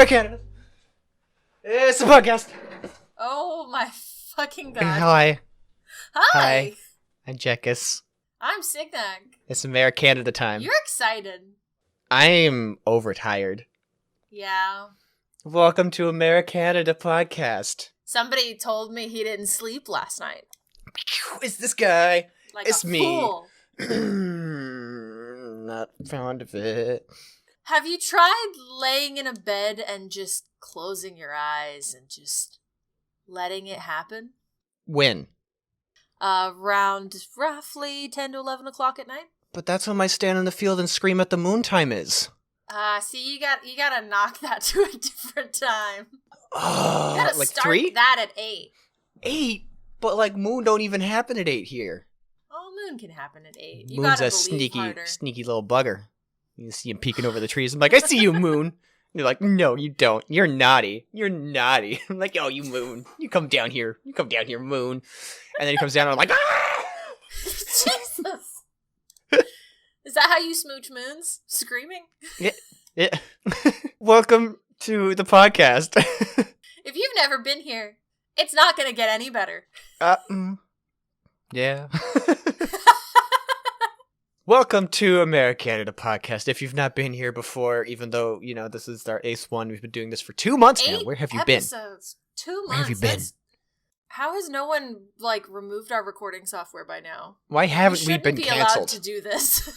AmeriCanada. It's a podcast. Oh my fucking god. Hi. Hi. I'm Jekkus. I'm Signak. It's AmeriCanada time. You're excited. I'm overtired. Yeah. Welcome to AmeriCanada podcast. Somebody told me he didn't sleep last night. It's this guy. Like It's a me. fool. Not fond of it. Have you tried laying in a bed and just closing your eyes and just letting it happen? When? Around roughly 10 to 11 o'clock at night. But that's when my stand in the field and scream at the moon time is. See, you gotta knock that to a different time. You Oh, gotta like start 3? that at 8. 8? But like moon don't even happen at 8 here. Oh, moon can happen at 8. You Moon's gotta a believe harder. sneaky little bugger. You see him peeking over the trees. I'm like, I see you, moon. And you're like, no, you don't. You're naughty. You're naughty. I'm like, oh, you moon. You come down here. You come down here, moon. And then he comes down and I'm like, ah! Jesus. Is that how you smooch moons? Screaming? Yeah. Welcome to the podcast. If you've never been here, it's not gonna get any better. Yeah. Welcome to AmeriCanada podcast. If you've not been here before, even though, you know, this is our 8th one, we've been doing this for 2 months now. Where have you been? Episodes. 2 months. Where have you been? How has no one, removed our recording software by now? Why haven't we been be canceled? allowed to do this.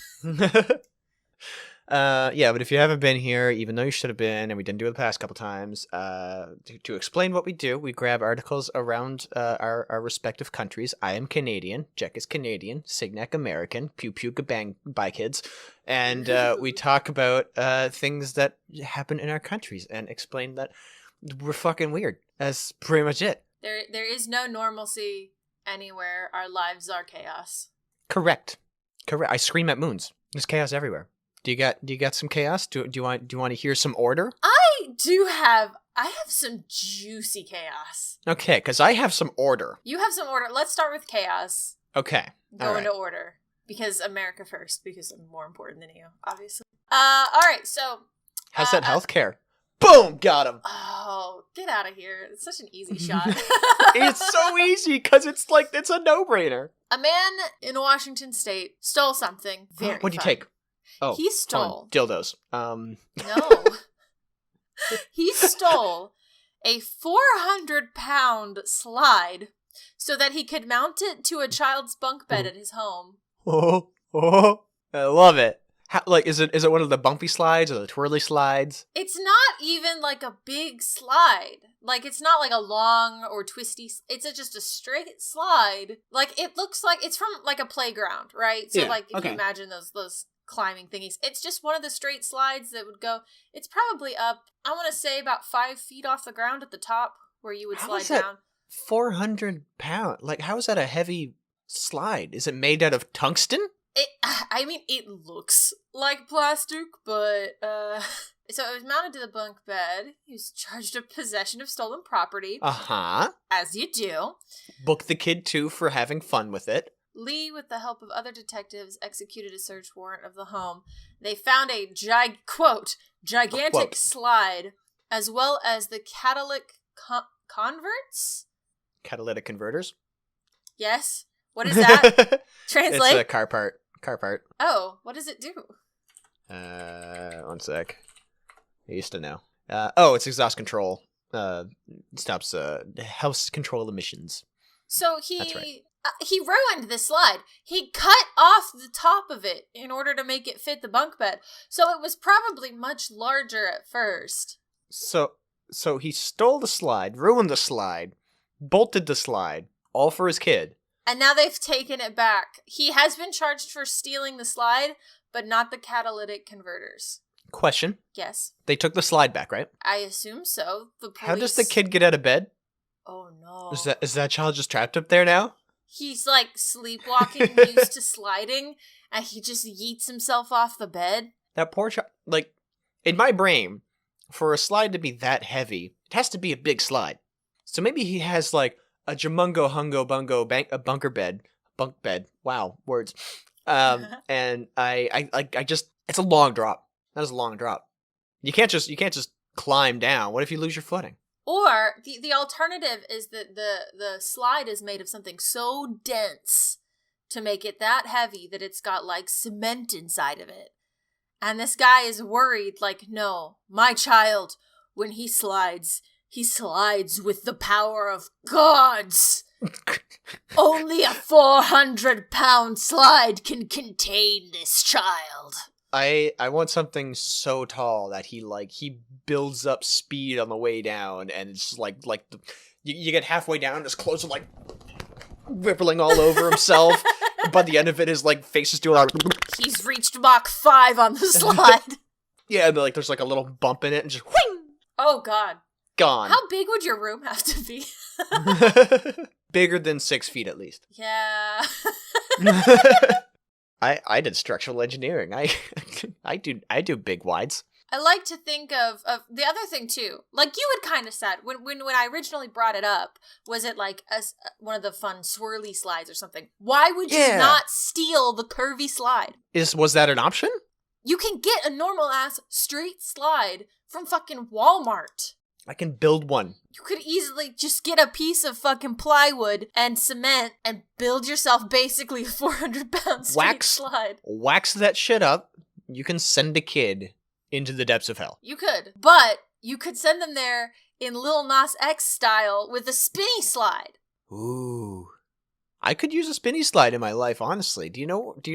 Yeah, but if you haven't been here, even though you should have been, and we didn't do it the past couple times, to explain what we do, we grab articles around our respective countries. I am Canadian, Jack is Canadian, Signak American, pew pew bang bye kids, and we talk about things that happen in our countries and explain that we're fucking weird. That's pretty much it. There is no normalcy anywhere. Our lives are chaos. Correct. I scream at moons. There's chaos everywhere. Do you got some chaos? Do you want to hear some order? I have some juicy chaos. Okay, because I have some order. You have some order. Let's start with chaos. Okay. Go into order. Because America first, because I'm more important than you, obviously. Alright, so How's that healthcare? Boom! Got him! Oh, get out of here. It's such an easy shot. It's so easy, because it's a no-brainer. A man in Washington State stole something very What'd you fun. take? Oh, he stole dildos. No. He stole a 400-pound slide so that he could mount it to a child's bunk bed at his home. Oh, I love it. How, is it one of the bumpy slides or the twirly slides? It's not even like a big slide. It's not like a long or twisty. It's just a straight slide. It looks like it's from a playground, right? So Yeah, if you imagine those climbing thingies, it's just one of the straight slides that would go. It's probably up, I want to say, about 5 feet off the ground at the top where you would slide down. 400 pounds. How is that a heavy slide? Is it made out of tungsten? It looks like plastic, but, so it was mounted to the bunk bed. He was charged with possession of stolen property. Uh-huh. As you do. Book the kid, too, for having fun with it. Lee, with the help of other detectives, executed a search warrant of the home. They found a, gigantic slide, as well as the catalytic converts? Catalytic converters? Yes. What is that? Translate. It's a car part. Oh, what does it do? 1 sec. I used to know. It's exhaust control. Helps control emissions. So That's right. He ruined the slide. He cut off the top of it in order to make it fit the bunk bed. So it was probably much larger at first. So he stole the slide, ruined the slide, bolted the slide, all for his kid. And now they've taken it back. He has been charged for stealing the slide, but not the catalytic converters. Question. Yes. They took the slide back, right? I assume so. The police... How does the kid get out of bed? Oh no. Is that child just trapped up there now? He's sleepwalking, used to sliding, and he just yeets himself off the bed. That poor child. In my brain, for a slide to be that heavy, it has to be a big slide. So maybe he has a jamungo hungo bungo bunker bed, bunk bed. Wow, words. And I just, it's a long drop. That is a long drop. You can't just climb down. What if you lose your footing? Or the alternative is that the slide is made of something so dense to make it that heavy that it's got like cement inside of it. And this guy is worried, like, no, my child, when he slides with the power of gods. Only a 400-pound slide can contain this child. I want something so tall that he builds up speed on the way down, and it's you get halfway down, his clothes are like rippling all over himself. By the end of it, his face is doing like he's reached Mach 5 on the slide. Yeah, and there's like a little bump in it, and just whing! Oh God, gone. How big would your room have to be? Bigger than 6 feet at least. Yeah. I did structural engineering. I do big wides. I like to think of the other thing too. Like you had kind of said when I originally brought it up, was it like one of the fun swirly slides or something? Why would you not steal the curvy slide? Was that an option? You can get a normal ass straight slide from fucking Walmart. I can build one. You could easily just get a piece of fucking plywood and cement and build yourself basically a 400-pound straight slide. Wax that shit up. You can send a kid into the depths of hell. You could. But you could send them there in Lil Nas X style with a spinny slide. Ooh. I could use a spinny slide in my life, honestly.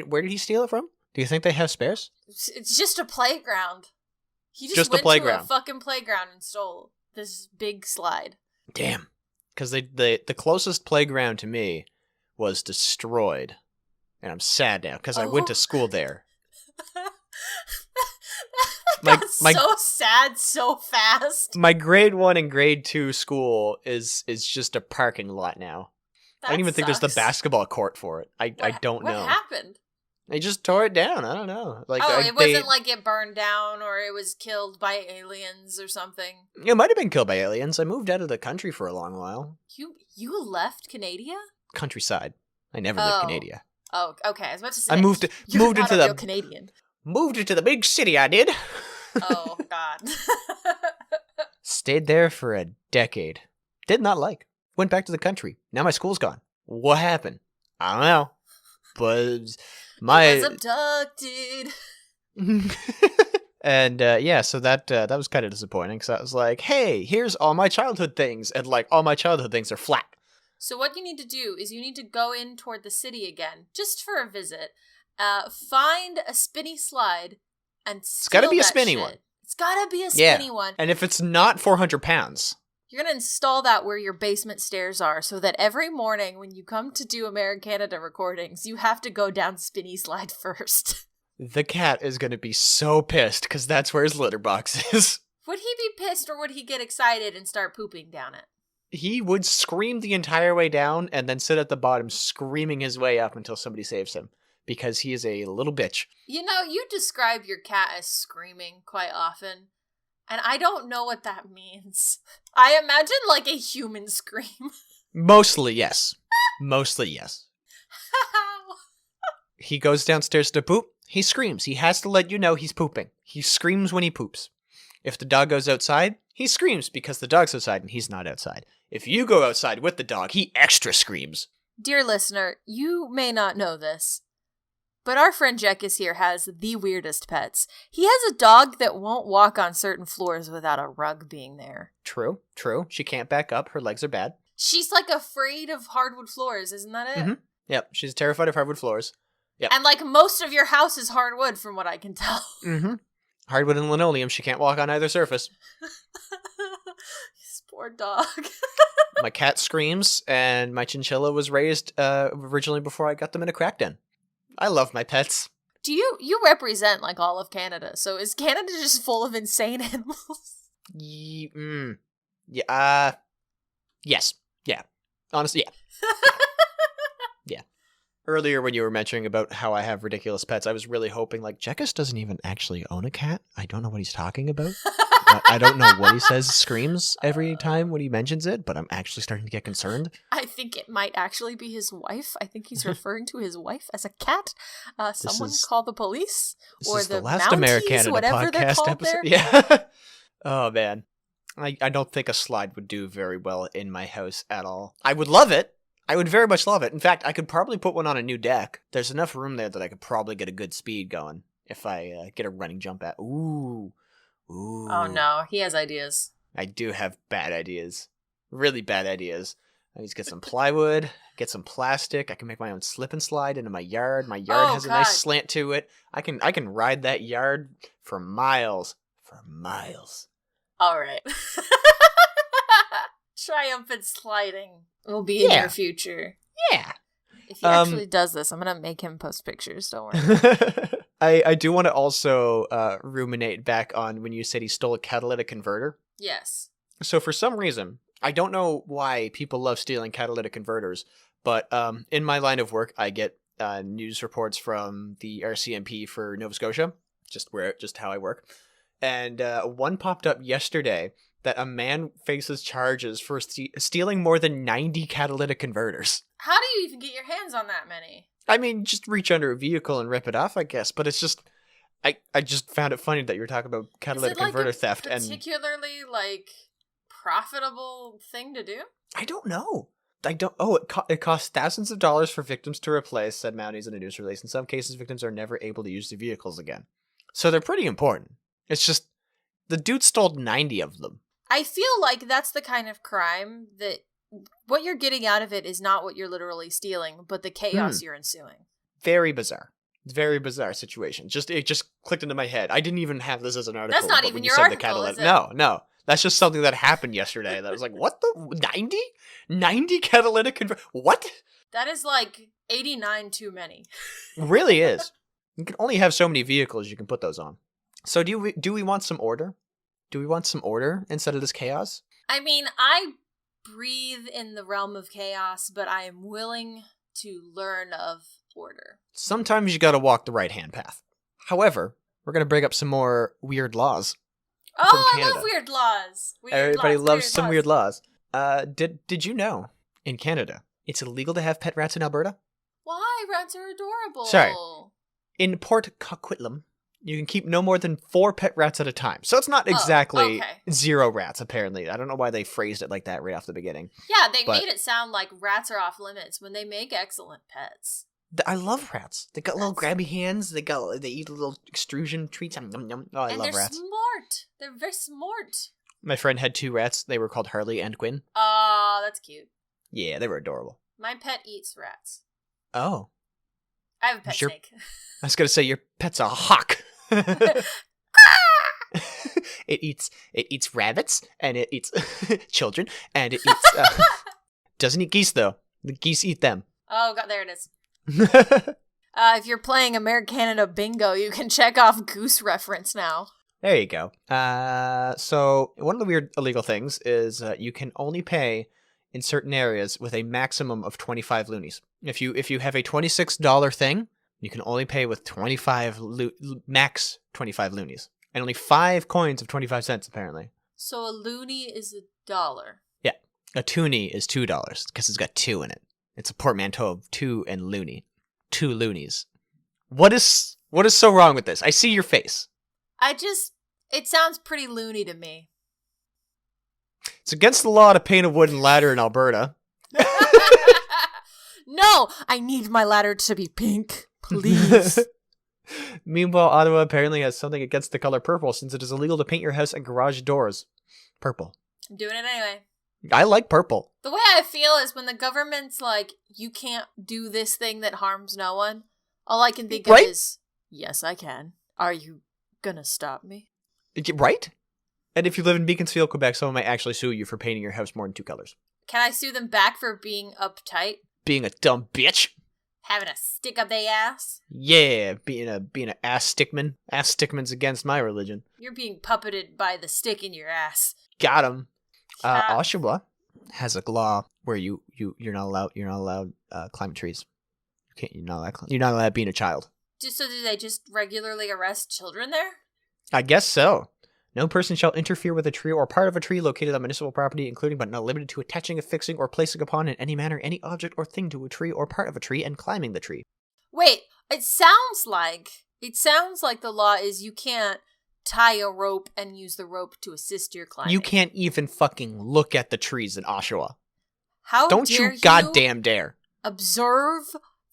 Where did he steal it from? Do you think they have spares? It's just a playground. He just a went playground. to a fucking playground and stole this big slide. Damn. Because the closest playground to me was destroyed. And I'm sad now, because I went to school there. That got so sad so fast. My grade 1 and grade 2 school is just a parking lot now. I don't even think there's the basketball court for it. I don't know. What happened? They just tore it down. I don't know. It wasn't like it burned down or it was killed by aliens or something. It might have been killed by aliens. I moved out of the country for a long while. You left Canada? Countryside. I never lived in Canada. Oh, okay. I was about to say. I moved into the Canadian. Moved into the big city. I did. Oh God. Stayed there for a decade. Did not like. Went back to the country. Now my school's gone. What happened? I don't know. But I was abducted. And so that was kind of disappointing. So I was like, hey, here's all my childhood things, and all my childhood things are flat. So what you need to do is you need to go in toward the city again, just for a visit. Find a spinny slide and it's got to be a spinny one. It's got to be a spinny one. And if it's not 400 pounds. You're going to install that where your basement stairs are so that every morning when you come to do AmeriCanada recordings, you have to go down spinny slide first. The cat is going to be so pissed because that's where his litter box is. Would he be pissed or would he get excited and start pooping down it? He would scream the entire way down and then sit at the bottom screaming his way up until somebody saves him because he is a little bitch. You know, you describe your cat as screaming quite often. And I don't know what that means. I imagine like a human scream. Mostly, yes. Mostly, yes. How? He goes downstairs to poop. He screams. He has to let you know he's pooping. He screams when he poops. If the dog goes outside, he screams because the dog's outside and he's not outside. If you go outside with the dog, he extra screams. Dear listener, you may not know this, but our friend Jekkus here has the weirdest pets. He has a dog that won't walk on certain floors without a rug being there. True. She can't back up. Her legs are bad. She's like afraid of hardwood floors, isn't that it? Mm-hmm. Yep, she's terrified of hardwood floors. Yep. And like most of your house is hardwood from what I can tell. Mm-hmm. Hardwood and linoleum. She can't walk on either surface. This poor dog. My cat screams, and my chinchilla was raised originally before I got them in a crack den. I love my pets. Do you represent like all of Canada? So is Canada just full of insane animals? Yes. Yeah. Honestly, yeah. Yeah. Earlier when you were mentioning about how I have ridiculous pets, I was really hoping like Jekkus doesn't even actually own a cat. I don't know what he's talking about. I don't know what he says screams every time when he mentions it, but I'm actually starting to get concerned. I think it might actually be his wife. I think he's referring to his wife as a cat. Someone call the police or the last Mounties, AmeriCanada whatever they're podcast called episode. there. Yeah. Oh, man. I don't think a slide would do very well in my house at all. I would love it. I would very much love it. In fact, I could probably put one on a new deck. There's enough room there that I could probably get a good speed going if I get a running jump at. Ooh. Ooh. Oh no, he has ideas. I do have bad ideas. Really bad ideas. I need to get some plywood, get some plastic. I can make my own slip and slide into my yard. My yard has a nice slant to it. I can ride that yard for miles. For miles. All right. Triumphant sliding will be in your future. Yeah. If he actually does this, I'm going to make him post pictures. Don't worry. I do want to also ruminate back on when you said he stole a catalytic converter. Yes. So for some reason, I don't know why people love stealing catalytic converters, but in my line of work, I get news reports from the RCMP for Nova Scotia, just how I work. And one popped up yesterday that a man faces charges for stealing more than 90 catalytic converters. How do you even get your hands on that many? I mean, just reach under a vehicle and rip it off, I guess. But it's just, I just found it funny that you were talking about catalytic converter theft. Is it particularly, profitable thing to do? I don't know. It costs thousands of dollars for victims to replace, said Mounties in a news release. In some cases, victims are never able to use the vehicles again. So they're pretty important. It's just, the dude stole 90 of them. I feel like that's the kind of crime that what you're getting out of it is not what you're literally stealing, but the chaos you're ensuing. Very bizarre. Very bizarre situation. It just clicked into my head. I didn't even have this as an article. That's not even your article, is it? No. That's just something that happened yesterday. That was like, what the? 90? 90 catalytic what? That is 89 too many. It really is. You can only have so many vehicles you can put those on. So do we want some order? Do we want some order instead of this chaos? I mean, I breathe in the realm of chaos, but I am willing to learn of order. Sometimes you gotta walk the right-hand path. However, we're gonna bring up some more weird laws. Oh, I love weird laws. Everybody loves some weird laws. Did you know, in Canada, it's illegal to have pet rats in Alberta? Why? Rats are adorable. Sorry. In Port Coquitlam, you can keep no more than 4 pet rats at a time. So it's not exactly 0 rats, apparently. I don't know why they phrased it like that right off the beginning. Yeah, they made it sound like rats are off limits when they make excellent pets. I love rats. They got little grabby hands. They eat little extrusion treats. Yum, yum, yum. Oh, I love rats. And they're smart. They're very smart. My friend had 2 rats. They were called Harley and Quinn. Oh, that's cute. Yeah, they were adorable. My pet eats rats. Oh. I have a pet snake. I was going to say, your pet's a hawk. It eats rabbits, and it eats children, and it eats... doesn't eat geese, though. The geese eat them. Oh, God, there it is. If you're playing AmeriCanada Bingo, you can check off goose reference now. There you go. So one of the weird illegal things is you can only pay in certain areas with a maximum of 25 loonies. If you have a $26 thing, you can only pay with max 25 loonies. And only 5 coins of 25 cents, apparently. So a loonie is $1. Yeah. A toonie is $2 because it's got 2 in it. It's a portmanteau of 2 and loony. 2 loonies. What is so wrong with this? I see your face. It sounds pretty loony to me. It's against the law to paint a wooden ladder in Alberta. No, I need my ladder to be pink, please. Meanwhile, Ottawa apparently has something against the color purple since it is illegal to paint your house and garage doors purple. I'm doing it anyway. I like purple. The way I feel is when the government's like, you can't do this thing that harms no one, all I can think of is, yes, I can. Are you gonna stop me? Right? And if you live in Beaconsfield, Quebec, someone might actually sue you for painting your house more than 2 colors. Can I sue them back for being uptight? Being a dumb bitch? Having a stick up their ass? Yeah, being an ass stickman. Ass stickman's against my religion. You're being puppeted by the stick in your ass. Got him. Oshawa has a law where you're not allowed climb trees. You're not allowed being a child. So do they just regularly arrest children there? I guess so. No person shall interfere with a tree or part of a tree located on municipal property, including but not limited to attaching, affixing, or placing upon in any manner any object or thing to a tree or part of a tree and climbing the tree. Wait, it sounds like the law is you can't tie a rope and use the rope to assist your climbing. You can't even fucking look at the trees in Oshawa. How Don't dare you goddamn dare. Observe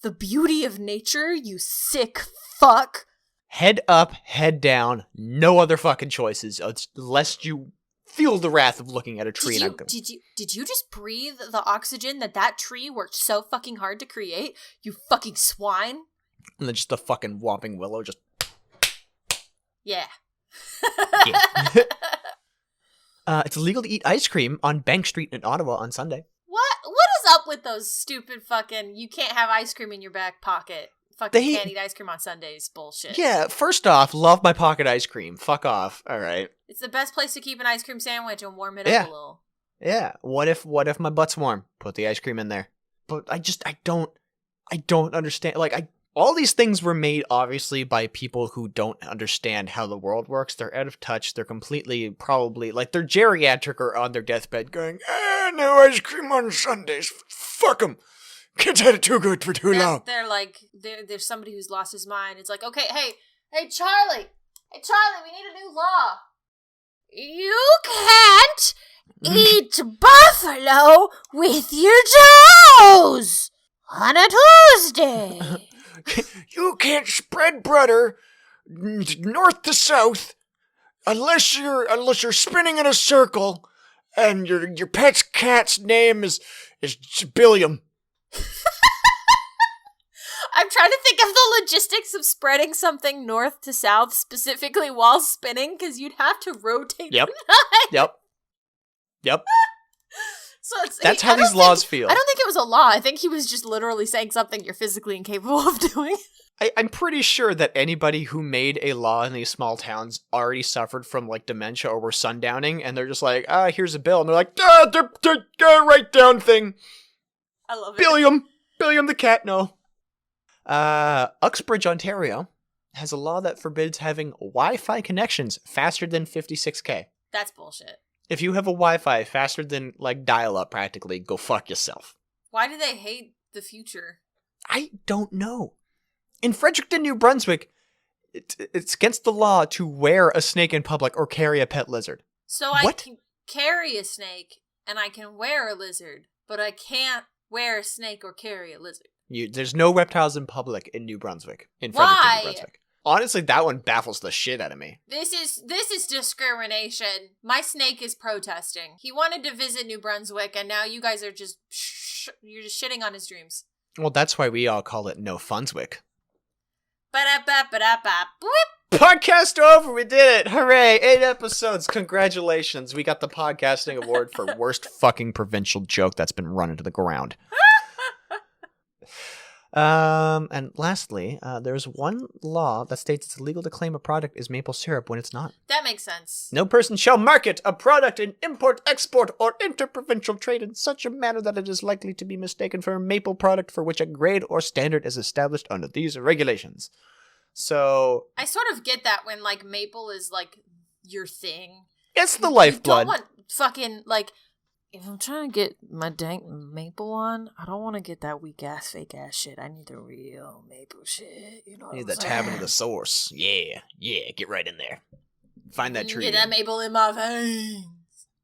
the beauty of nature, you sick fuck. Head up, head down, no other fucking choices, lest you feel the wrath of looking at a tree. Did you just breathe the oxygen that tree worked so fucking hard to create? You fucking swine. And then just the fucking whopping willow just... Yeah. Yeah. It's illegal to eat ice cream on Bank Street in Ottawa on Sunday. What is up with those stupid fucking, you can't have ice cream in your back pocket, fucking can't eat ice cream on Sundays bullshit? Yeah, first off, love my pocket ice cream. Fuck off. All right. It's the best place to keep an ice cream sandwich and warm it up a little. Yeah. What if my butt's warm? Put the ice cream in there. But I don't understand. Like, all these things were made, obviously, by people who don't understand how the world works. They're out of touch. They're completely, probably, like, they're geriatric or on their deathbed going, no ice cream on Sundays. Fuck them. Kids had it too good for too long. They're like, there's somebody who's lost his mind. It's like, okay, hey, Charlie. Hey, Charlie, we need a new law. You can't eat buffalo with your toes on a Tuesday. You can't spread butter north to south unless you're spinning in a circle and your pet's cat's name is Billiam. I'm trying to think of the logistics of spreading something north to south specifically while spinning, because you'd have to rotate the knife. Yep. So that's how these laws feel. I don't think it was a law. I think he was just literally saying something you're physically incapable of doing. I'm pretty sure that anybody who made a law in these small towns already suffered from, like, dementia or were sundowning, and they're just like, here's a bill. And they're like, write down thing. I love it. Billiam the cat, no. Uxbridge, Ontario has a law that forbids having Wi-Fi connections faster than 56K. That's bullshit. If you have a Wi-Fi faster than, like, dial-up practically, go fuck yourself. Why do they hate the future? I don't know. In Fredericton, New Brunswick, it's against the law to wear a snake in public or carry a pet lizard. So I can carry a snake and I can wear a lizard, but I can't wear a snake or carry a lizard. There's no reptiles in public in New Brunswick. In Fredericton, New Brunswick. Honestly, that one baffles the shit out of me. This is discrimination. My snake is protesting. He wanted to visit New Brunswick, and now you guys are just you're just shitting on his dreams. Well, that's why we all call it No Funswick. Ba-da-ba-ba-da-ba. Podcast over. We did it. Hooray. 8 episodes. Congratulations. We got the podcasting award for worst fucking provincial joke that's been run into the ground. And lastly, there's one law that states it's illegal to claim a product is maple syrup when it's not. That makes sense. No person shall market a product in import, export, or interprovincial trade in such a manner that it is likely to be mistaken for a maple product for which a grade or standard is established under these regulations. So I sort of get that when, like, maple is, like, your thing. It's the lifeblood. You don't want fucking, like, if I'm trying to get my dank maple on, I don't want to get that weak ass, fake ass shit. I need the real maple shit. You know what need I'm the saying? tavern of the source. Yeah, get right in there. Find that tree. Get that maple in my veins.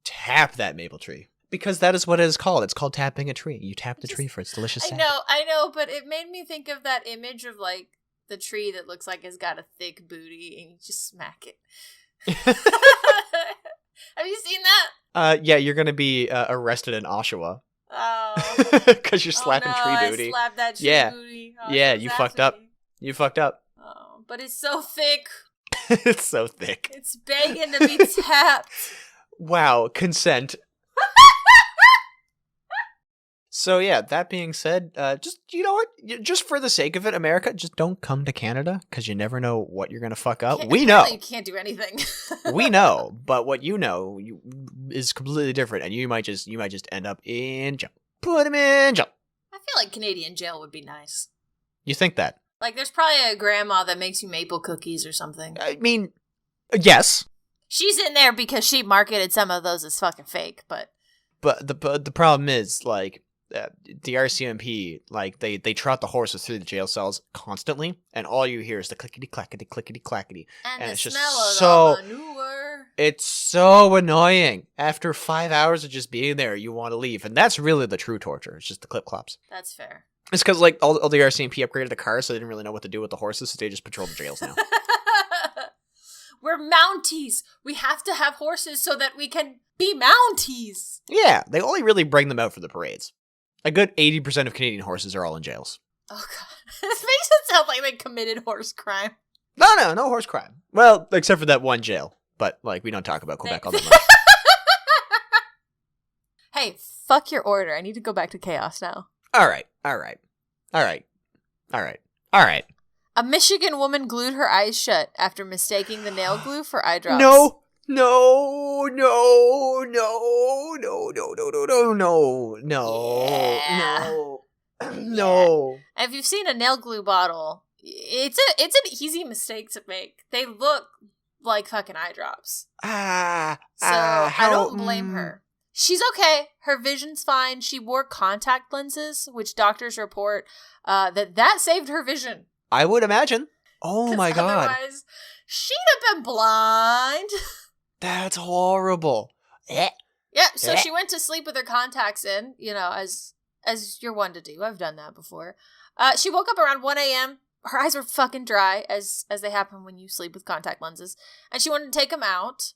Tap that maple tree. Because that is what it is called. It's called tapping a tree. You tap the tree for its delicious sap. I know, but it made me think of that image of, like, the tree that looks like it's got a thick booty and you just smack it. Have you seen that? Yeah, you're gonna be arrested in Oshawa. Oh. Because you're slapping tree booty. I slapped that tree booty. Oh, yeah, you fucked up. You fucked up. Oh, but it's so thick. It's so thick. It's begging to be tapped. Wow, consent. So yeah, that being said, just, you know what? Just for the sake of it, America, just don't come to Canada, because you never know what you're going to fuck up. We know. You can't do anything. We know, but what you know is completely different, and you might just end up in jail. Put him in jail. I feel like Canadian jail would be nice. You think that? Like, there's probably a grandma that makes you maple cookies or something. I mean, yes. She's in there because she marketed some of those as fucking fake, but... But the problem is, like, the RCMP, like they trot the horses through the jail cells constantly, and all you hear is the clickety clackety clickety clackety, And the it's just smell of the manure. it's so annoying. After 5 hours of just being there, you want to leave, and that's really the true torture. It's just the clip clops. That's fair. It's because like all the RCMP upgraded the cars, so they didn't really know what to do with the horses, so they just patrol the jails now. We're Mounties. We have to have horses so that we can be Mounties. Yeah, they only really bring them out for the parades. A good 80% of Canadian horses are all in jails. Oh god, this makes it sound like they committed horse crime. No horse crime. Well, except for that one jail. But like, we don't talk about Quebec all that much. Hey, fuck your order. I need to go back to chaos now. All right. A Michigan woman glued her eyes shut after mistaking the nail glue for eye drops. No. If you've seen a nail glue bottle, it's an easy mistake to make. They look like fucking eye drops. I don't blame her. She's okay. Her vision's fine. She wore contact lenses, which doctors report that saved her vision. I would imagine. Oh my god. Otherwise, she'd have been blind. That's horrible. Yeah, so she went to sleep with her contacts in, as you're one to do. I've done that before. She woke up around 1 a.m. Her eyes were fucking dry, as they happen when you sleep with contact lenses, and she wanted to take them out.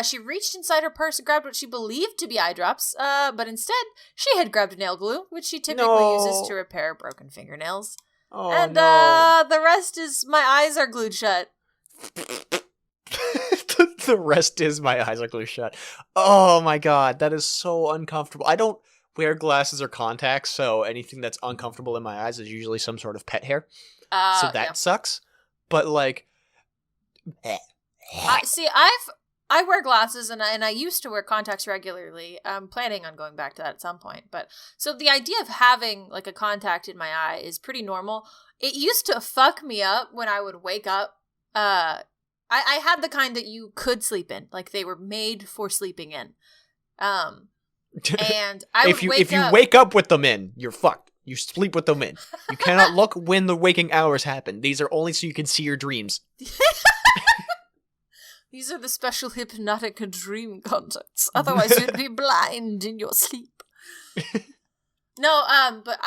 She reached inside her purse and grabbed what she believed to be eye drops, but instead, she had grabbed nail glue, which she typically uses to repair broken fingernails. Oh, and the rest is my eyes are glued shut. The rest is my eyes are glued shut. Oh my god, that is so uncomfortable. I don't wear glasses or contacts, so anything that's uncomfortable in my eyes is usually some sort of pet hair. So that sucks. But like, I wear glasses and I used to wear contacts regularly. I'm planning on going back to that at some point. But so the idea of having like a contact in my eye is pretty normal. It used to fuck me up when I would wake up. I had the kind that you could sleep in, like they were made for sleeping in. And I would if you wake up with them in, you're fucked. You sleep with them in. You cannot look when the waking hours happen. These are only so you can see your dreams. These are the special hypnotic dream contacts. Otherwise, you'd be blind in your sleep. No, but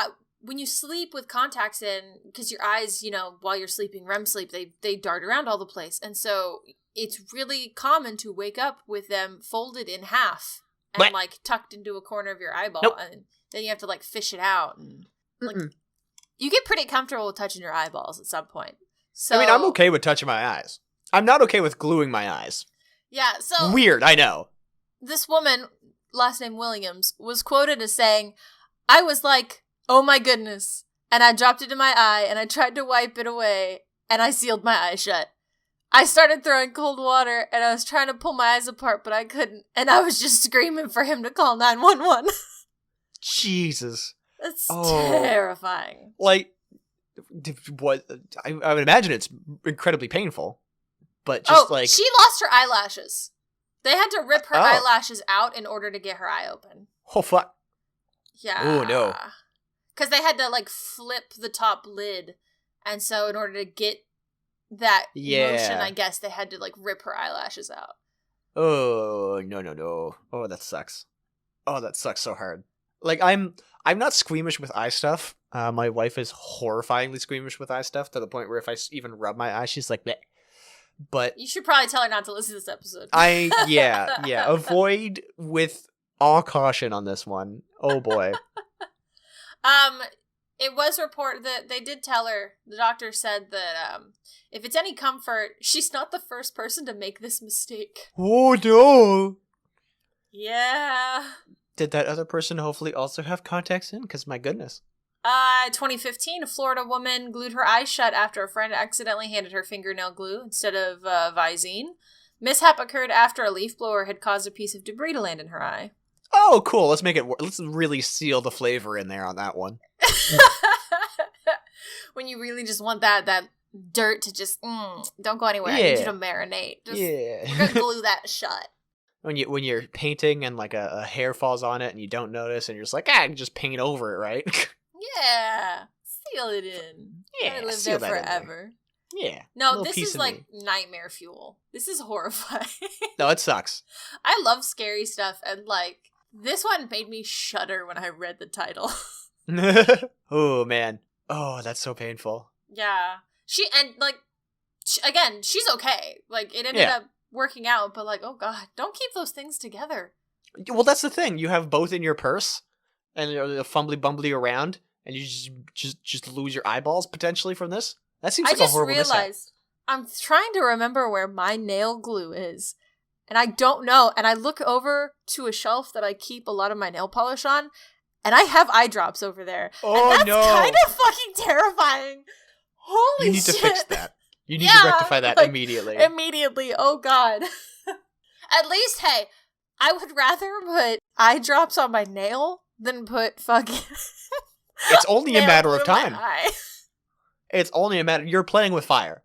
when you sleep with contacts in, because your eyes, while you're sleeping REM sleep, they dart around all the place. And so it's really common to wake up with them folded in half and like tucked into a corner of your eyeball. Nope. And then you have to like fish it out. And like, you get pretty comfortable with touching your eyeballs at some point. So, I mean, I'm okay with touching my eyes. I'm not okay with gluing my eyes. Yeah, so... Weird, I know. This woman, last name Williams, was quoted as saying, I was like, oh my goodness, and I dropped it in my eye, and I tried to wipe it away, and I sealed my eye shut. I started throwing cold water, and I was trying to pull my eyes apart, but I couldn't, and I was just screaming for him to call 911. Jesus. That's terrifying. Like, what? I would imagine it's incredibly painful. But just like... she lost her eyelashes. They had to rip her eyelashes out in order to get her eye open. Oh, fuck. Yeah. Oh, no. Because they had to, like, flip the top lid. And so in order to get that motion, I guess, they had to, like, rip her eyelashes out. Oh, no. Oh, that sucks. Oh, that sucks so hard. Like, I'm not squeamish with eye stuff. My wife is horrifyingly squeamish with eye stuff to the point where if I even rub my eye, she's like, bleh. But you should probably tell her not to listen to this episode. Yeah. Avoid with all caution on this one. Oh boy. It was reported that they did tell her. The doctor said that if it's any comfort, she's not the first person to make this mistake. Oh no. Yeah. Did that other person hopefully also have contacts in? Because my goodness. 2015, a Florida woman glued her eyes shut after a friend accidentally handed her fingernail glue instead of Visine. Mishap occurred after a leaf blower had caused a piece of debris to land in her eye. Oh, cool. Let's make it let's really seal the flavor in there on that one. When you really just want that dirt to just, don't go anywhere. I need you to marinate. We're going to glue that shut. when you're painting and like a hair falls on it and you don't notice and you're just like, you just paint over it, right? Yeah. Seal it in. Yeah, Let it live seal there that in there. forever. Yeah. No, this is like nightmare fuel. This is horrifying. No, it sucks. I love scary stuff, and like this one made me shudder when I read the title. Oh man. Oh, that's so painful. Yeah. Again, she's okay. Like it ended up working out, but like, oh god, don't keep those things together. Well, that's the thing. You have both in your purse, and you're fumbly bumbly around, and you just lose your eyeballs potentially from this. That seems like a horrible mishap. I just realized I'm trying to remember where my nail glue is, and I don't know. And I look over to a shelf that I keep a lot of my nail polish on, and I have eye drops over there. Oh, and that's kind of fucking terrifying. Holy shit. You need to fix that. You need to rectify that immediately. Immediately. Oh, God. At least, hey, I would rather put eye drops on my nail than put fucking... It's only a matter of time. It's only a matter... You're playing with fire.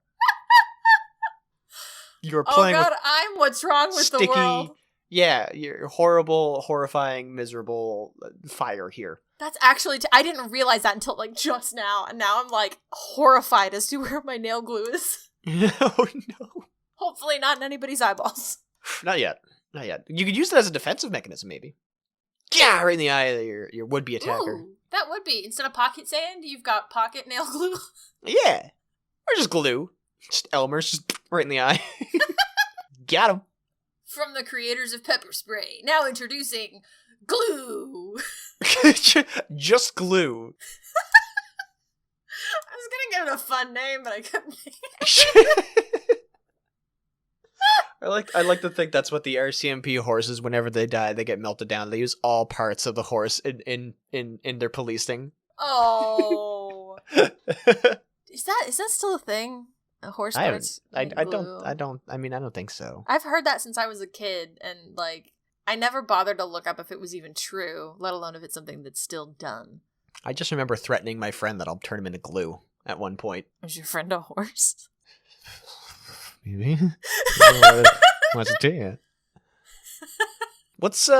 You're playing with... Oh, God, I'm what's wrong with sticky, the world. Yeah, you're horrible, horrifying, miserable fire here. That's actually... I didn't realize that until, like, just now. And now I'm, like, horrified as to where my nail glue is. Oh, no. Hopefully not in anybody's eyeballs. Not yet. Not yet. You could use it as a defensive mechanism, maybe. Yeah, right in the eye of your would-be attacker. Ooh, that would be. Instead of pocket sand, you've got pocket nail glue. Yeah. Or just glue. Just Elmer's, just right in the eye. Got him. From the creators of pepper spray, now introducing glue. Just glue. I was gonna give it a fun name, but I couldn't think of it. I like to think that's what the RCMP horses, whenever they die, they get melted down. They use all parts of the horse in their policing. Oh. Is that still a thing? A horse parts? I don't think so. I've heard that since I was a kid, and like I never bothered to look up if it was even true, let alone if it's something that's still done. I just remember threatening my friend that I'll turn him into glue at one point. Was your friend a horse? Maybe. What's it to you? What's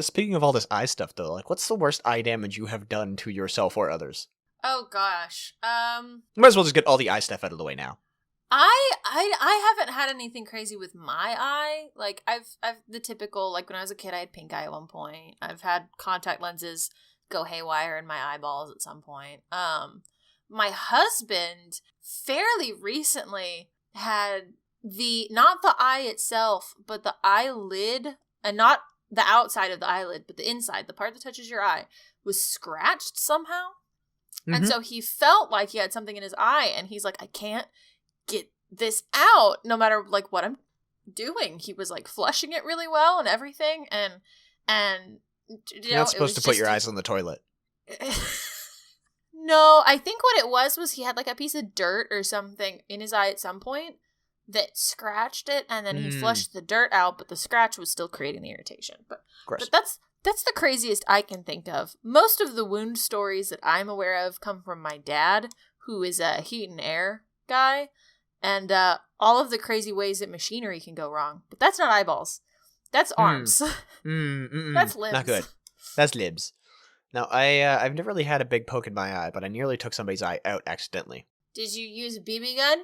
speaking of all this eye stuff though, like what's the worst eye damage you have done to yourself or others? Oh gosh. Might as well just get all the eye stuff out of the way now. I haven't had anything crazy with my eye. Like I've the typical, like when I was a kid I had pink eye at one point. I've had contact lenses go haywire in my eyeballs at some point. My husband fairly recently had not the eye itself, but the eyelid, and not the outside of the eyelid, but the inside, the part that touches your eye, was scratched somehow. Mm-hmm. And so he felt like he had something in his eye, and he's like, I can't get this out no matter like what I'm doing. He was like flushing it really well and everything, and you're not supposed to put your eyes on the toilet. No, I think what it was he had like a piece of dirt or something in his eye at some point that scratched it, and then he flushed the dirt out, but the scratch was still creating the irritation. But that's the craziest I can think of. Most of the wound stories that I'm aware of come from my dad, who is a heat and air guy, and all of the crazy ways that machinery can go wrong. But that's not eyeballs. That's arms. That's limbs. Not good. That's libs. Now, I've never really had a big poke in my eye, but I nearly took somebody's eye out accidentally. Did you use a BB gun?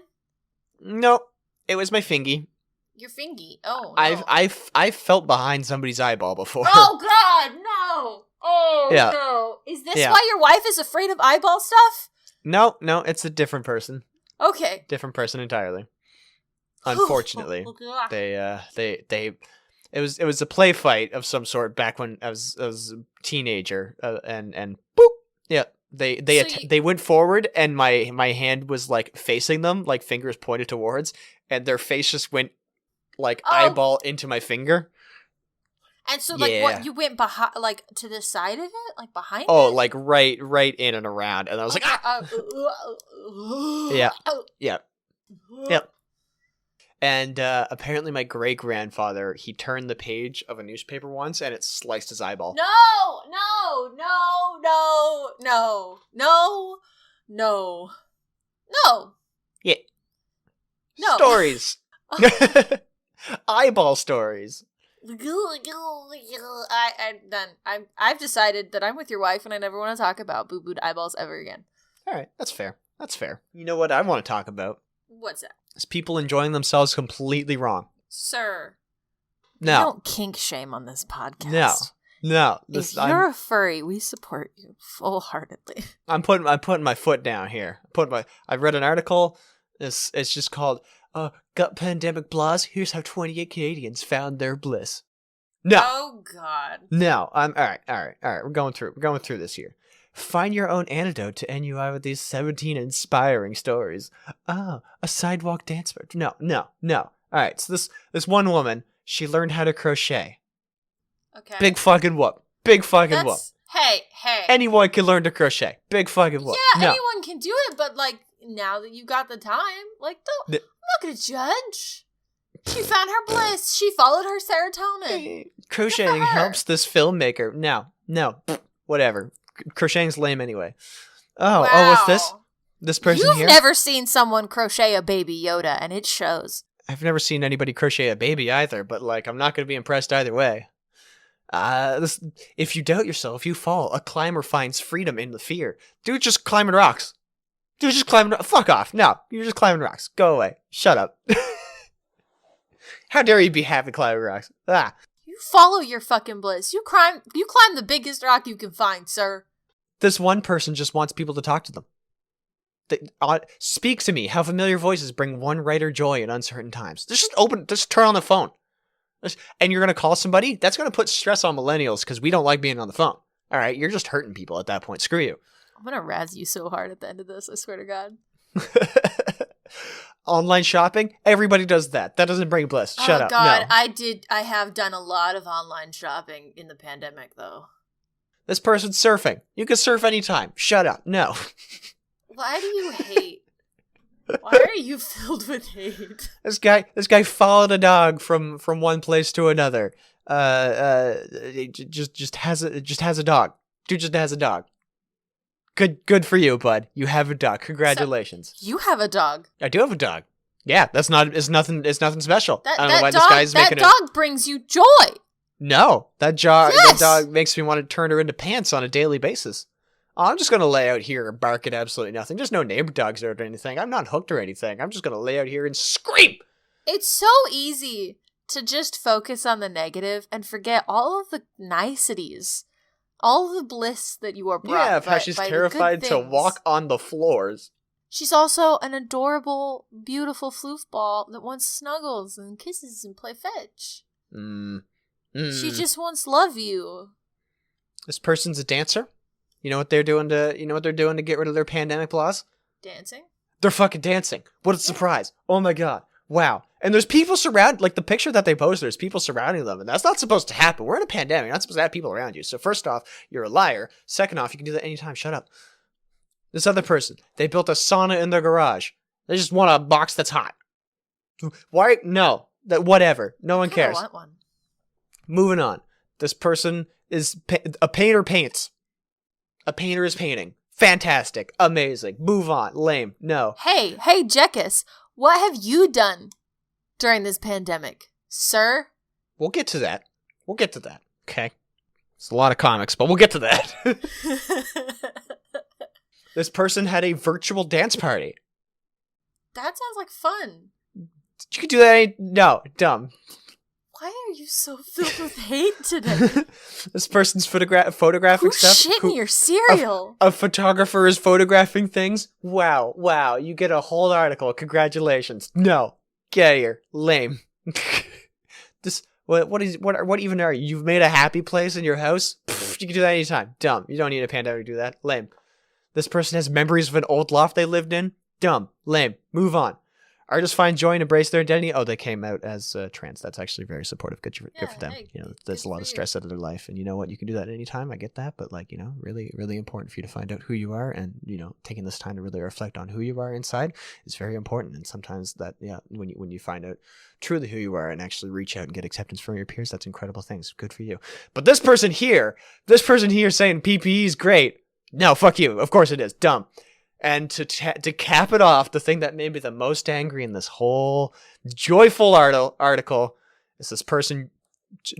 No, it was my fingy. Your fingy? Oh, no. I've felt behind somebody's eyeball before. Oh, God, no! Oh, yeah. No. Is this why your wife is afraid of eyeball stuff? No, it's a different person. Okay. Different person entirely. Unfortunately. It was a play fight of some sort back when I was a teenager, and boop, yeah, they went forward, and my hand was like facing them, like fingers pointed towards, and their face just went like eyeball into my finger. And so like what, you went behind, like to the side of it, like behind it? Oh, like right in and around, and I was like, yeah. And apparently my great-grandfather, he turned the page of a newspaper once, and it sliced his eyeball. No. Yeah. No. Stories. Eyeball stories. I'm done. I've decided that I'm with your wife and I never want to talk about boo-booed eyeballs ever again. All right, that's fair. That's fair. You know what I want to talk about? What's that? Is people enjoying themselves completely wrong. Sir. No. We don't kink shame on this podcast. No. If you're a furry, we support you full-heartedly. I'm putting my foot down here. I read an article. It's just called Gut Pandemic Blahs. Here's how 28 Canadians found their bliss. No. Oh God. No. All right. We're going through this here. Find your own antidote to NUI with these 17 inspiring stories. Oh, a sidewalk dance. No. All right. So this one woman, she learned how to crochet. Okay. Big fucking whoop. Whoop. Hey. Anyone can learn to crochet. Big fucking whoop. Yeah, no. anyone can do it, but like now that you got the time, like I'm not gonna judge. She found her bliss. She followed her serotonin. Crocheting helps this filmmaker. No. Whatever. Crocheting's lame anyway. Oh, wow. What's this? This person here? You've never seen someone crochet a baby Yoda, and it shows. I've never seen anybody crochet a baby either, but like I'm not going to be impressed either way. If you doubt yourself, you fall. A climber finds freedom in the fear. Dude, just climbing rocks. Fuck off. No, you're just climbing rocks. Go away. Shut up. How dare you be happy climbing rocks? You follow your fucking bliss. You climb the biggest rock you can find, sir. This one person just wants people to talk to them. Speak to me. How familiar voices bring one writer joy in uncertain times. Just turn on the phone. And you're going to call somebody? That's going to put stress on millennials because we don't like being on the phone. All right, you're just hurting people at that point. Screw you. I'm going to razz you so hard at the end of this, I swear to God. Online shopping? Everybody does that. That doesn't bring bliss. Shut up. Oh, God. No. I have done a lot of online shopping in the pandemic, though. This person's surfing. You can surf anytime. Shut up. No. Why do you hate? Why are you filled with hate? This guy followed a dog from one place to another. Just has a dog. Dude just has a dog. Good for you, bud. You have a dog. Congratulations. So, you have a dog. I do have a dog. Yeah, it's nothing special. That, I don't know why dog, this guy's making that dog brings you joy. No, that Yes! dog makes me want to turn her into pants on a daily basis. I'm just going to lay out here and bark at absolutely nothing. There's no neighbor dogs or anything. I'm not hooked or anything. I'm just going to lay out here and scream. It's so easy to just focus on the negative and forget all of the niceties, all of the bliss that you are brought. Yeah, of how she's terrified to walk on the floors. She's also an adorable, beautiful floofball that wants snuggles and kisses and play fetch. She just wants love you. This person's a dancer. You know what they're doing to get rid of their pandemic laws? Dancing? They're fucking dancing. What a surprise. Oh my God. Wow. And there's people like the picture that they post, there's people surrounding them, and that's not supposed to happen. We're in a pandemic. You're not supposed to have people around you. So first off, you're a liar. Second off, you can do that anytime. Shut up. This other person, they built a sauna in their garage. They just want a box that's hot. Why? No. Whatever. No one cares. I want one. Moving on. This person is a painter paints. A painter is painting. Fantastic. Amazing. Move on. Lame. No. Hey, Jekkus, what have you done during this pandemic, sir? We'll get to that. Okay. It's a lot of comics, but we'll get to that. This person had a virtual dance party. That sounds like fun. You could do that. No. Dumb. Why are you so filled with hate today? This person's photographing Who's stuff. shitting your cereal? A photographer is photographing things. Wow. You get a whole article. Congratulations. No. Get out of here. Lame. What even are you? You've made a happy place in your house? Pfft, you can do that anytime. Dumb. You don't need a pandemic to do that. Lame. This person has memories of an old loft they lived in. Dumb. Lame. Move on. Artists find joy and embrace their identity. Oh, they came out as trans. That's actually very supportive. Good for them. Hey, there's a lot of stress out of their life, and you know what? You can do that anytime. I get that, but really, really important for you to find out who you are, and taking this time to really reflect on who you are inside is very important. And sometimes that, when you find out truly who you are and actually reach out and get acceptance from your peers, that's incredible things. Good for you. But this person here saying PPE is great. No, fuck you. Of course it is. Dumb. And to cap it off, the thing that made me the most angry in this whole joyful article is this person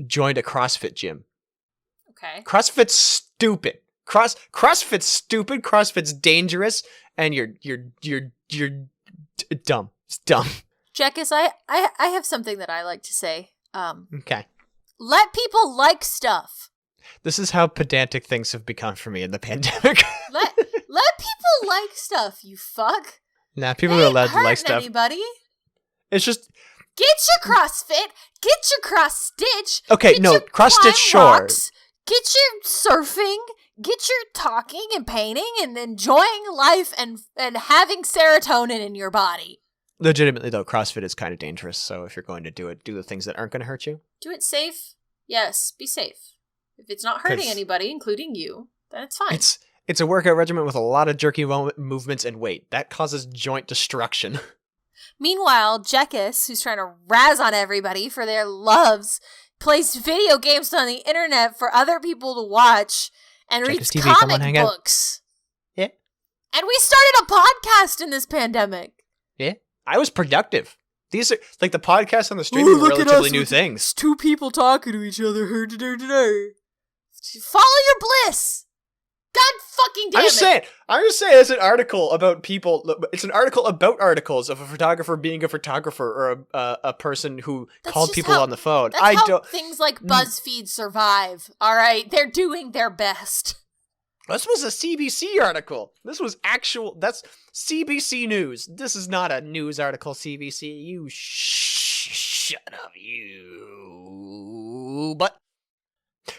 joined a CrossFit gym. Okay. CrossFit's stupid. CrossFit's stupid. CrossFit's dangerous, and you're dumb. It's dumb. Jekkus, I have something that I like to say. Okay. Let people like stuff. This is how pedantic things have become for me in the pandemic. Let people like stuff, you fuck. Nah, people are allowed to like stuff. Anybody. It's just Get your CrossFit, get your cross stitch. okay. Get No, your cross stitch, climb sure. rocks, get your surfing, get your talking and painting, and enjoying life and having serotonin in your body. Legitimately though, CrossFit is kind of dangerous. So if you're going to do it, do the things that aren't going to hurt you. Do it safe. Yes, be safe. If it's not hurting 'Cause anybody, including you, then it's fine. It's a workout regimen with a lot of jerky movements and weight. That causes joint destruction. Meanwhile, Jekkus, who's trying to razz on everybody for their loves, plays video games on the internet for other people to watch and Jekkus reads TV, come on, comic hang out. books. Yeah. And we started a podcast in this pandemic. Yeah. I was productive. These are like the podcasts on the stream are relatively new things. Two people talking to each other. Follow your bliss. God fucking damn I'm just saying it's an article about people. It's an article about articles of a photographer being a photographer or a person who called people on the phone. That's how things like BuzzFeed survive. All right, they're doing their best. This was a CBC article. This was that's CBC News. This is not a news article, CBC. You shut up, you. But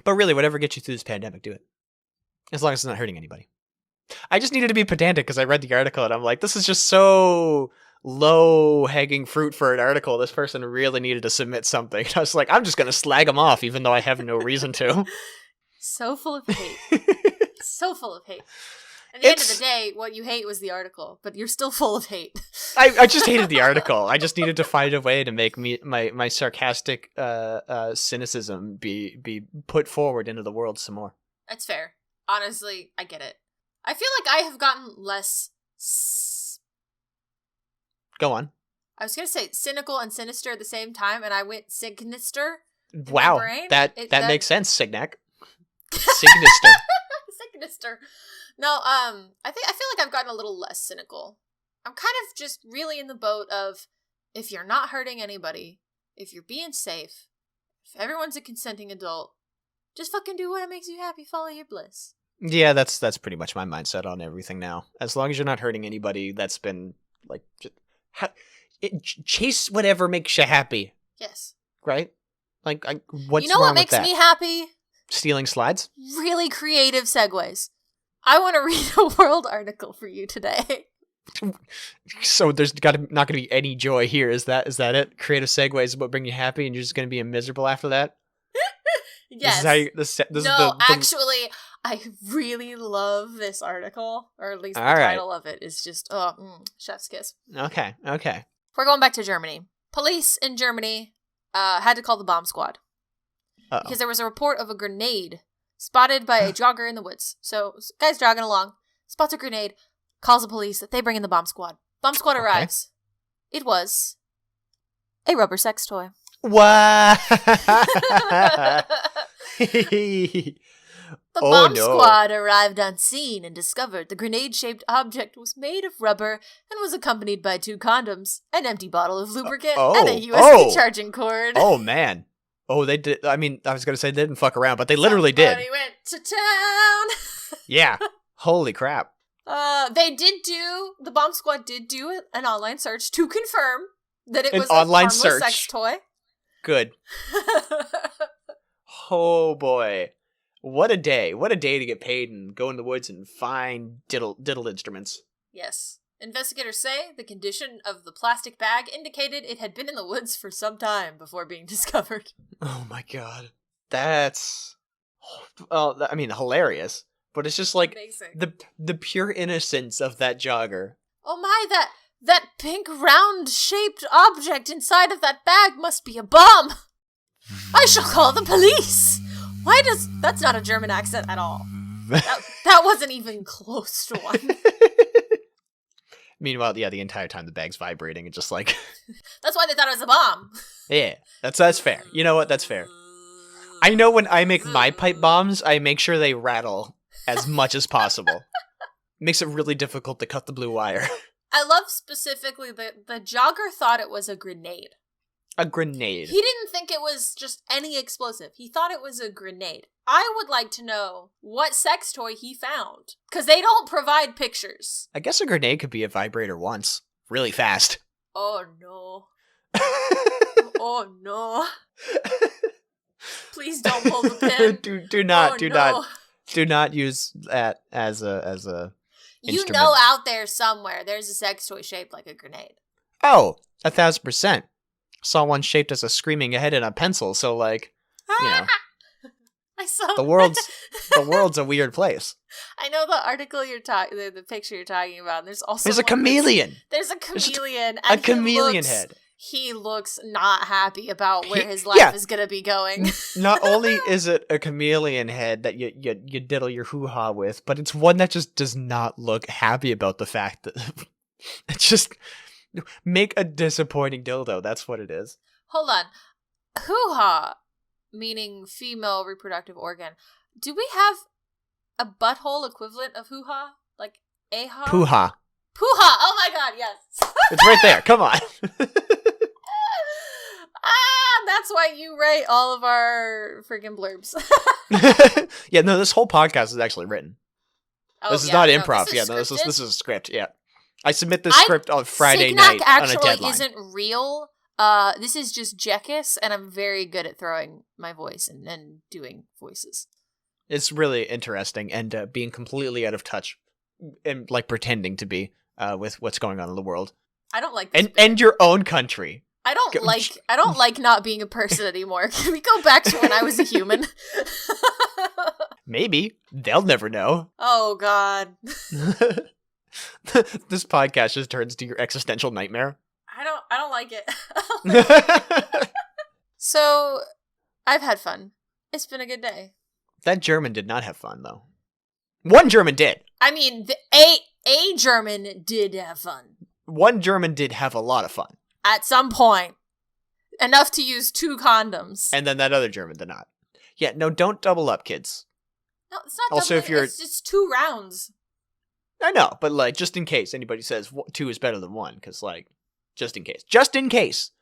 really, whatever gets you through this pandemic, do it. As long as it's not hurting anybody. I just needed to be pedantic because I read the article and I'm like, this is just so low-hanging fruit for an article. This person really needed to submit something. And I was like, I'm just going to slag them off even though I have no reason to. So full of hate. So full of hate. At the end of the day, what you hate was the article, but you're still full of hate. I just hated the article. I just needed to find a way to make my sarcastic cynicism be put forward into the world some more. That's fair. Honestly, I get it. I feel like I have gotten less... Go on. I was going to say cynical and sinister at the same time, and I went sinister. Wow, that makes sense, Signak. Sinister. Sinister. No, I feel like I've gotten a little less cynical. I'm kind of just really in the boat of, if you're not hurting anybody, if you're being safe, if everyone's a consenting adult, just fucking do what makes you happy, follow your bliss. Yeah, that's pretty much my mindset on everything now. As long as you're not hurting anybody, that's been like chase whatever makes you happy. Yes. Right? Like, what's you know wrong what makes with that? me happy? Stealing slides? Really creative segues. I want to read a world article for you today. So there's not going to be any joy here. Is that it? Creative segues about bring you happy, and you're just going to be miserable after that? Yes. Actually, I really love this article, or at least the title of it is just, chef's kiss. Okay. We're going back to Germany. Police in Germany had to call the bomb squad. Uh-oh. Because there was a report of a grenade spotted by a jogger in the woods. So, guy's jogging along, spots a grenade, calls the police, they bring in the bomb squad. Bomb squad arrives. It was a rubber sex toy. What? The bomb squad arrived on scene and discovered the grenade-shaped object was made of rubber and was accompanied by 2 condoms, an empty bottle of lubricant, and a USB charging cord. Oh, man. Oh, they did. I mean, I was going to say they didn't fuck around, but they literally did. Somebody went to town. Yeah. Holy crap. The bomb squad did do an online search to confirm that it was a harmless sex toy. Good. Oh, boy. What a day. What a day to get paid and go in the woods and find diddle instruments. Yes. Investigators say the condition of the plastic bag indicated it had been in the woods for some time before being discovered. Oh my god. That's... hilarious. But it's just like the pure innocence of that jogger. Oh my, that pink round-shaped object inside of that bag must be a bomb. I shall call the police. That's not a German accent at all. That wasn't even close to one. Meanwhile, yeah, the entire time the bag's vibrating and just like... That's why they thought it was a bomb. Yeah, that's fair. You know what? That's fair. I know when I make my pipe bombs, I make sure they rattle as much as possible. Makes it really difficult to cut the blue wire. I love specifically the jogger thought it was a grenade. A grenade. He didn't think it was just any explosive. He thought it was a grenade. I would like to know what sex toy he found. Because they don't provide pictures. I guess a grenade could be a vibrator once. Really fast. Oh no. Oh no. Please don't pull the pin. Do not use that as a You instrument. know out there somewhere there's a sex toy shaped like a grenade. Oh, 1,000%. Saw one shaped as a screaming head in a pencil, so like, you know. I saw the world's a weird place. I know the article you're talking, the picture you're talking about. And there's a chameleon. There's a chameleon. A chameleon head. He looks not happy about where his life is gonna be going. Not only is it a chameleon head that you diddle your hoo-ha with, but it's one that just does not look happy about the fact that it's just make a disappointing dildo. That's what it is. Hold on. Hoo-ha, meaning female reproductive organ. Do we have a butthole equivalent of hoo-ha? Like a-ha? Poo-ha. Poo-ha! Oh my god, yes! It's right there. Come on. That's why you write all of our freaking blurbs. Yeah, no, this whole podcast is actually written. Oh, this is not improv. This is a script. Yeah, I submit this script on Friday Signak night on a actually deadline. isn't real. This is just Jekkus, and I'm very good at throwing my voice and doing voices. It's really interesting and being completely out of touch and like pretending to be with what's going on in the world. I don't like this and your own country. I don't like not being a person anymore. Can we go back to when I was a human? Maybe. They'll never know. Oh god. This podcast just turns to your existential nightmare. I don't like it. So, I've had fun. It's been a good day. That German did not have fun though. One German did. I mean, a German did have fun. One German did have a lot of fun. At some point. Enough to use 2 condoms. And then that other German did not. Yeah, no, don't double up, kids. No, it's not also, doubling, if you're... it's 2 rounds. I know, but like, just in case anybody says 2 is better than 1, because like, just in case. Just in case.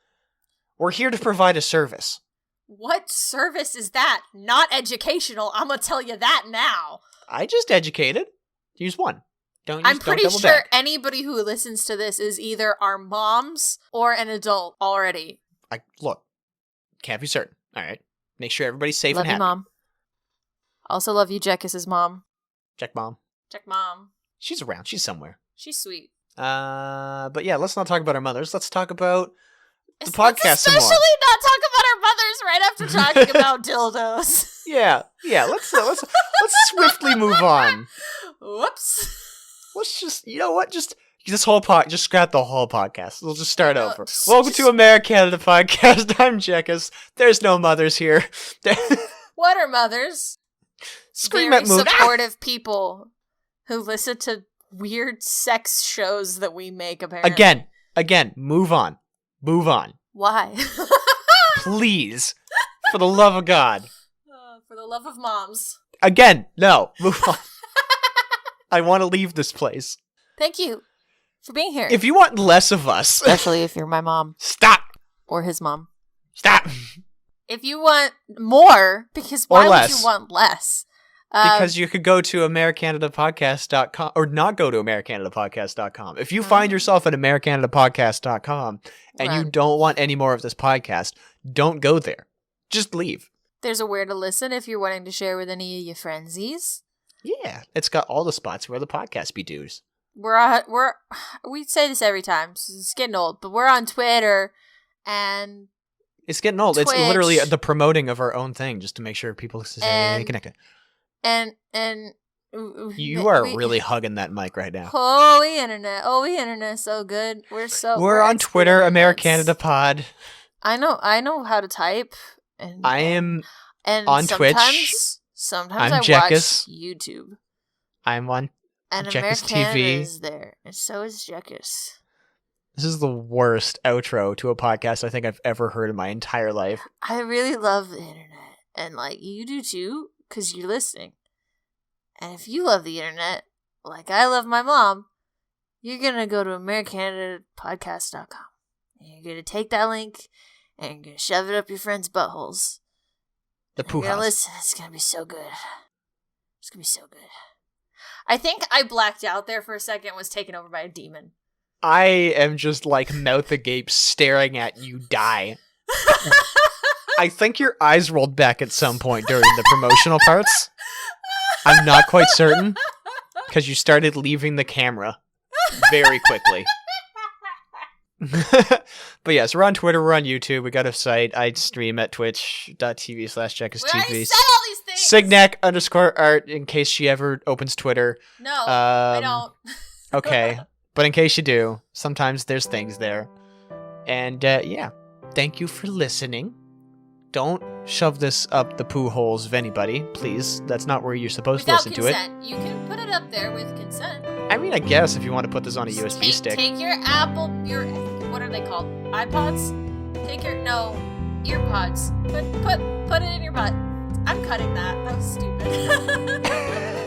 We're here to provide a service. What service is that? Not educational, I'm gonna tell you that now. I just educated. Use 1. I'm pretty sure anybody who listens to this is either our moms or an adult already. Look, can't be certain. All right, make sure everybody's safe love and happy. Love you, mom. Also love you, Jekkus' mom. Check mom. Check mom. She's around. She's somewhere. She's sweet. But yeah, let's not talk about our mothers. Let's talk about the podcast some more. Especially not talk about our mothers right after talking about dildos. Yeah. Let's swiftly move on. Whoops. Let's just, you know what? Just scrap the whole podcast. We'll just start over. Welcome to AmeriCanada podcast. I'm Jekkus. There's no mothers here. What are mothers? Scream very at moon. Supportive people who listen to weird sex shows that we make. Apparently, again. Move on. Why? Please, for the love of God. For the love of moms. Again, no. Move on. I want to leave this place. Thank you for being here. If you want less of us... Especially if you're my mom. Stop! Or his mom. Stop! If you want more, because why would you want less? Because you could go to AmeriCanadaPodcast.com or not go to AmeriCanadaPodcast.com. If you find yourself at AmeriCanadaPodcast.com and you don't want any more of this podcast, don't go there. Just leave. There's a where to listen if you're wanting to share with any of your friendsies. Yeah, it's got all the spots where the podcast be dudes. We say this every time, so it's getting old, but we're on Twitter and it's getting old. Twitch. It's literally the promoting of our own thing just to make sure people stay connected. And you are really hugging that mic right now. Oh, we internet so good. We're on Twitter, AmeriCanada Pod. I know how to type. And I am on Twitch. Sometimes I'm I Jekkus. watch YouTube. I'm on and Jekkus AmeriCanada TV. is there, and so is Jekkus. This is the worst outro to a podcast I think I've ever heard in my entire life. I really love the internet, And, like, you do too, because you're listening. And if you love the internet, like I love my mom, you're going to go to AmeriCanadaPodcast.com. And you're going to take that link and you're going to shove it up your friends' buttholes. The poo You're going to house. listen. It's going to be so good. It's going to be so good. I think I blacked out there for a second and was taken over by a demon. I am just like mouth agape staring at you die. I think your eyes rolled back at some point during the promotional parts. I'm not quite certain because you started leaving the camera very quickly. But yes, we're on Twitter, we're on YouTube, we got a site. I stream at twitch.tv/JekkusTV. I said all these things! Signak_art in case she ever opens Twitter. No, I don't. Okay. But in case you do, sometimes there's things there. And yeah, thank you for listening. Don't shove this up the poo holes of anybody, please. That's not where you're supposed Without to listen consent. to You can put it up there with consent. it. I mean, I guess if you want to put this on a USB stick. Take your what are they called? iPods? Take your, earpods. Put it in your butt. I'm cutting that. That was stupid.